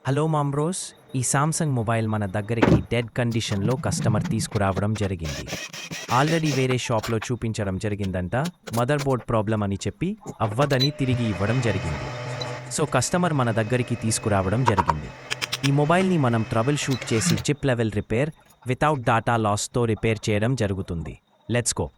Hello మామ్రోస్, ఈ Samsung mobile మన దగ్గరికి డెడ్ కండిషన్లో కస్టమర్ తీసుకురావడం జరిగింది. ఆల్రెడీ వేరే షాప్లో చూపించడం జరిగిందంట. మదర్ బోర్డ్ ప్రాబ్లం అని చెప్పి అవ్వదని తిరిగి ఇవ్వడం జరిగింది. సో కస్టమర్ మన దగ్గరికి తీసుకురావడం జరిగింది. ఈ మొబైల్ని మనం ట్రబుల్ షూట్ చేసి chip level repair without data లాస్తో రిపేర్ చేయడం జరుగుతుంది. Let's go.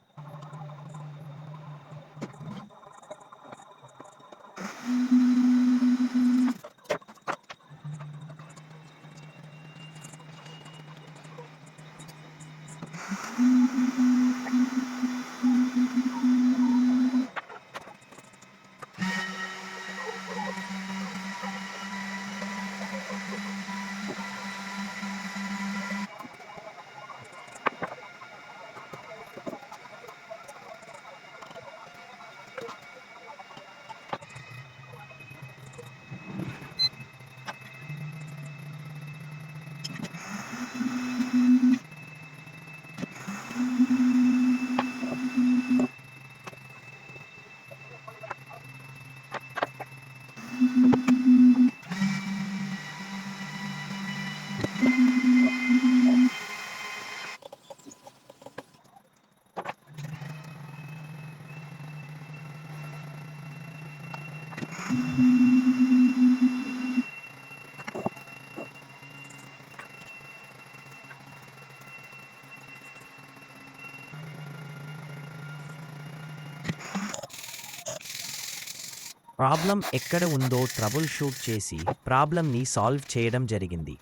ప్రాబ్లం ఎక్కడ ఉందో ట్రబుల్ షూట్ చేసి ప్రాబ్లంని సాల్వ్ చేయడం జరిగింది.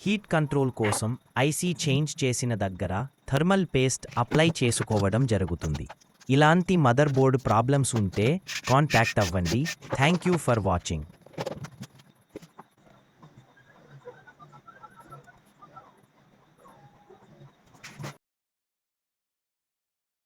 హీట్ కంట్రోల్ కోసం ఐసీ చేంజ్ చేసిన దగ్గర థర్మల్ పేస్ట్ అప్లై చేసుకోవడం జరుగుతుంది. ఇలాంటి మదర్ బోర్డ్ ప్రాబ్లమ్స్ ఉంటే కాంటాక్ట్ అవ్వండి. Thank you for watching.